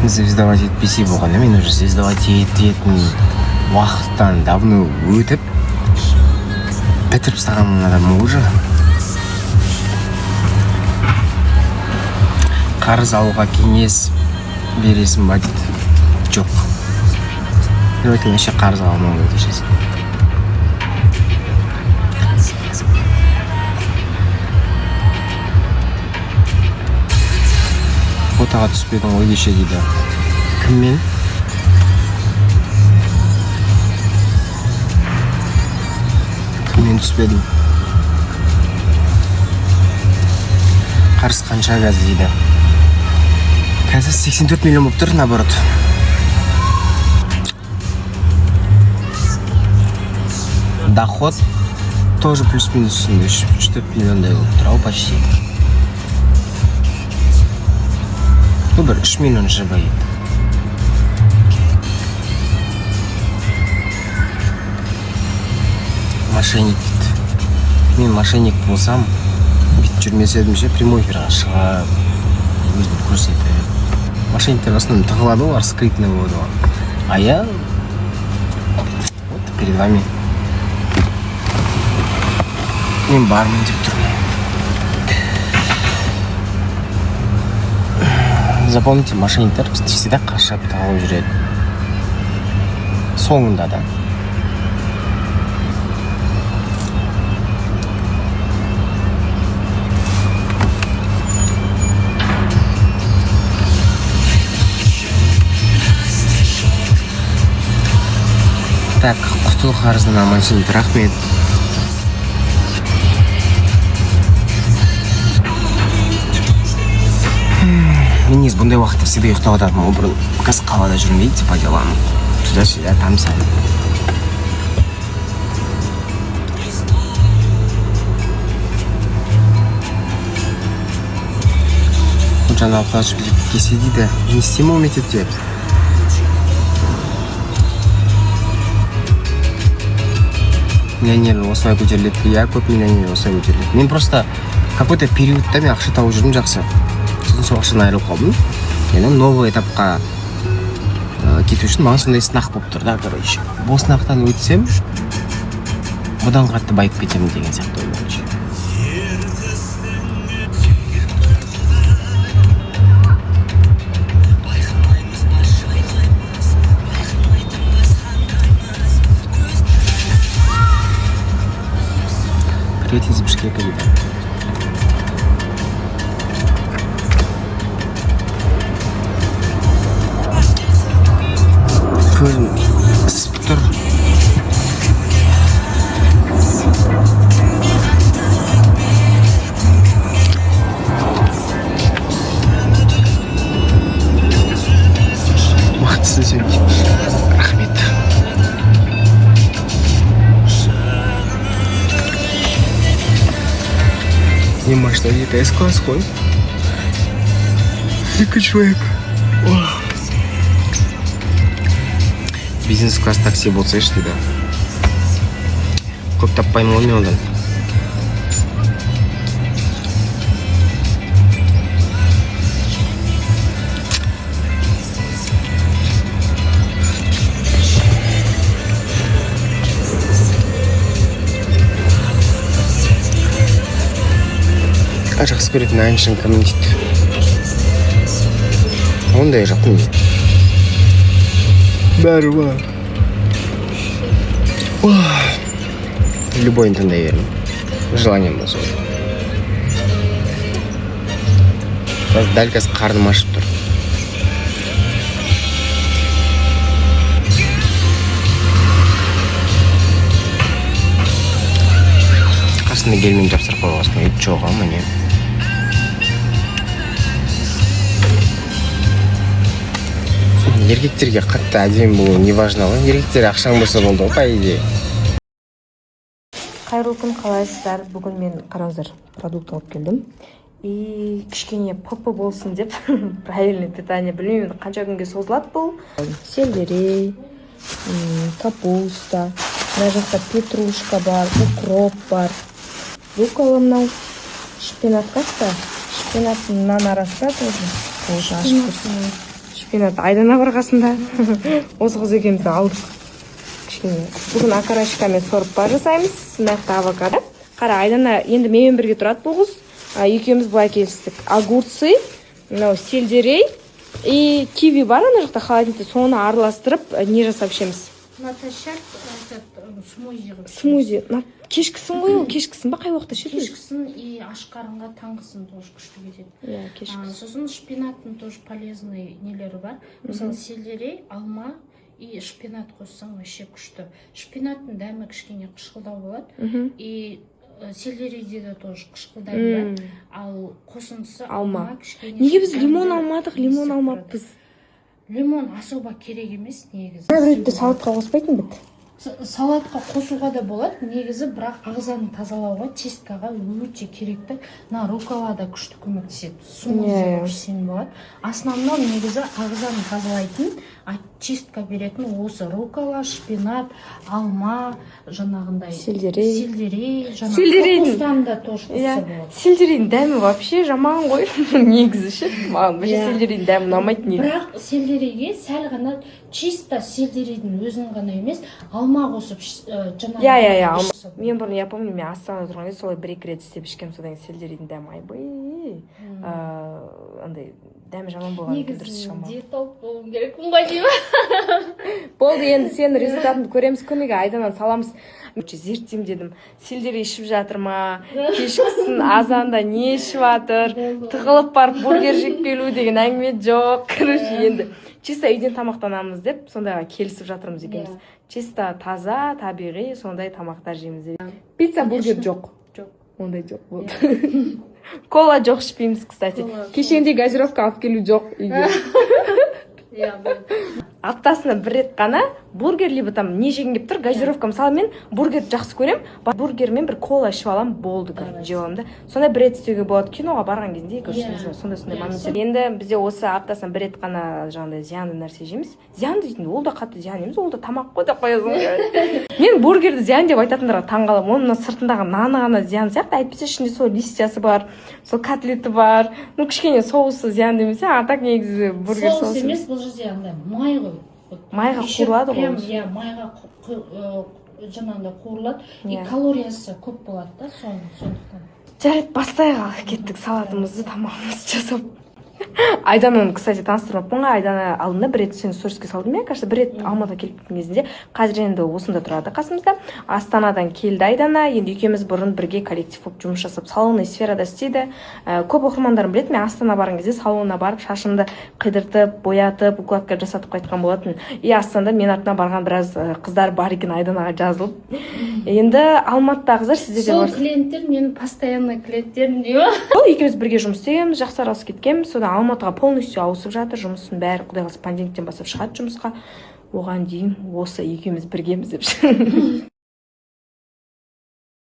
звездовать етпесе болғанда мен уже звездовать ететін уақыттан давно өтіп бітіріп тастаған адаммын уже. Қарыз алуға кеңес бересің ба дейді. Жоқ. Мен айтайын, ше қарыз алмауға кешесің. Фотоға түспедің ой кеше дейді. Кіммен? Кіммен түспедің? Қарыз қанша қазір дейді. Қазір 84 миллион болып тұр, наоборот. Доход тоже плюс-минус 4 миллиондай болып тұр, ау почти. Ну, бір 3 миллион жібі еді. Мошенник дейді. Мен мошенник болсам, бүйтіп жүрмес едім ше, прямой эфирға шығып, өзімді көрсетіп. Мошенниктер основном тығылады, олар скрытный болады. А я вот перед вами. Мен бармын деп тұрмын. Запомните, мошенниктер всегда қашап тағылып жүреді. Соңында да. Так, құтыл қарыздан аман-сау, рахмет. Мен негізі бұндай уақытта всегда ұйықтап жататынмын, бұрын қазір қалада жүрмейді по делам. Туда-сюда, там-сям. Жаңа алқашып кесе дейді, не істеймін ол мектепте? Миллионер осылай көтеріледі, я көп миллионер осылай көтеріледі. Мен просто какой-то периодта мен ақша тауып жүрдім жақсы. Сол ақшадан айырылып қалдым. Енді новый этапқа кету үшін маған сондай сынақ болып тұр да, короче. Бұл сынақтан өтсем, бұдан қатты байып кетемін деген сияқты ой, короче. Привет из Бишкека, ребята. Көзім ісіп тұр. Мақтысы сөйте. Рахмет. Не машина где-то С-класс ходит. 2 человек. Бизнес-класс такси болса еш дейді. Көп таппаймын ғой мен одан. Жақсы көретін әншің кім дейді. Ондай жоқ қой. Бәрі бар. Любойын тыңдай беремін. Желанием болса. Дәл қазір қарным ашып тұр. Қасында келмен жапсырып қойғасын. Ет жоға міне. Еркектерге қатты әдемі болу не важно ғой. Еркектер ақшаң болса болды ғой, по идее. Қайырлы күн, қалайсыздар? Бүгін мен қараңыздар продукт алып келдім. И кішкене ПП болсын деп правильный питание білмеймін қанша күнге созылады бұл. Сельдерей, капуста, мына жақта петрушка бар, укроп бар. Руккола мынау шпинат қашта? Шпинаттың мынаның арасында тоже ашып көрсін. шпинат Айдана барғасында. Осы қыз екеуміз алдық. Кішкене. Бүгін окорочкамен сорпа жасаймыз. Мына авокадо. Қара, Айдана енді менімен бірге тұрады бұл қыз. Екеуміз былай келістік. Огурцы, мынау сельдерей и киви бар ана жақта холодильникте, соны араластырып не жасап ішеміз. Наташат смузи. Смузи. Кешкісін ғой ол, кешкісін ба қай уақытта ішеді? Кешкісін и ашқарынға таңғысын тоже күшті кетеді. Иә, кешкісін. Сосын шпинаттың тоже полезный нелері бар. Мысалы сельдерей, алма и шпинат қоссаң вообще күшті. Шпинаттың дәмі кішкене қышқылдау болады. И сельдерейде де тоже қышқылдау болады. Ал қосындысы алма кішкене. Неге біз лимон алмадық, лимон алмаппыз? Лимон особо керек емес негізі. Бір ретте салатқа қоспайтын бит. Салатқа қосуға да болады, негізі, бірақ ағзаны тазалауға, чисткаға өте керекті. На руколада күшті көмектеседі. Смузи ішсең болады. Основном негізі ағзаны тазалайтын, чистка беретін осы рукола, шпинат, алма, жаңағындай сельдерей, капустаны да тоже қосса болады. Сельдерейдің дәмі вообще жаман ғой. Негізі ше. Маған вообще сельдерейдің дәмі ұнамайды негізі. Бірақ сельдерейге сәл ғана чисто сельдерейдің өзін ғана емес, алма қосып жаңағындай. Алма. Мен бұрын, я помню, мен Астанада тұрған кезде солай бір-екі рет істеп ішкем, содан сельдерейдің дәмі айбай. Андай дәмі жаман болған дұрыс шамалы. Диетолог болуым керекпін ғой деймін. Болды, енді сенің результатыңды көреміз күніге, Айдананы саламыз. Зерттем дедім, сельдерей ішіп жатыр ма, кешкісін азанда не ішіп жатыр, тығылып барып бургер жеп келу деген әңгіме жоқ. Короче, енді чисто үйден тамақтанамыз деп, сондайға келісіп жатырмыз екенбіз. Чисто таза, табиғи, сондай тамақтар жейміз. Пицца, бургер жоқ. Жоқ. Ондай жоқ болды. Кола жоқ ішпейміз, кстати. Кешенде газировка алып келу жоқ үйге. Аптасына бір рет қана бургер либо там не жегім келіп тұр, газировка. Мысалы мен бургер жақсы көрем, бургермен бір кола ішіп алам, болды, жеп аламын да. Сондай бір рет істеуге болады, киноға барған кезде, сондай моменттер. Енді бізде осы аптасына бір рет қана жаңағыдай зиянды нәрсе жейміз. Зиянды дейтін, ол да қатты зиян емес, ол да тамақ қой деп қоясың. Мен бургерді зиян деп айтатындарға таңғаламын. Оның сыртындағы наны ғана зиян сияқты, әйтпесе ішінде сол листиясы бар, сол котлеті бар. Ну кішкене соусы зиян демесе, а так негізі бургер соусы. Соус емес, бұл жерде андай май ғой. Майға қуырылады ғой. Иә, майға жаңағында қуырылады. И калориясы көп болады да, сондықтан. Жарайды, бастайық, кеттік салатымызды, тамағымызды жасап. Айдананы, кстати, таныстырмаппын ғой. Айдана алдында бір рет сені сториске салдым, мен кажется, бір рет Алматыға келіп кеткен кезінде. Қазір енді осында тұрады қасымызда. Астанадан келді Айдана. Енді екеуміз бұрын бірге коллектив болып жұмыс жасап, салонный сферада істейді. Көп оқырмандарым біледі, мен Астана барған кезде салонына барып, шашымды қидыртып, боятып, укладка жасатып қайтқан болатын. И Астанада мен артынан барған біраз қыздар бар екен, Айданаға жазылып. Енді Алматыда қыздар сізде де бар. Сол клиенттер менің постоянный клиенттерім деймін. Ол екеуміз бірге жұмыс істегенбіз, жақсы араласып кеткенбіз. Содан Алматыға полностью ауысып жатыр, жұмысын бәрі құдай қаласа понедельниктен бастап шығады жұмысқа. Оған дейін осы екеуміз біргеміз деп.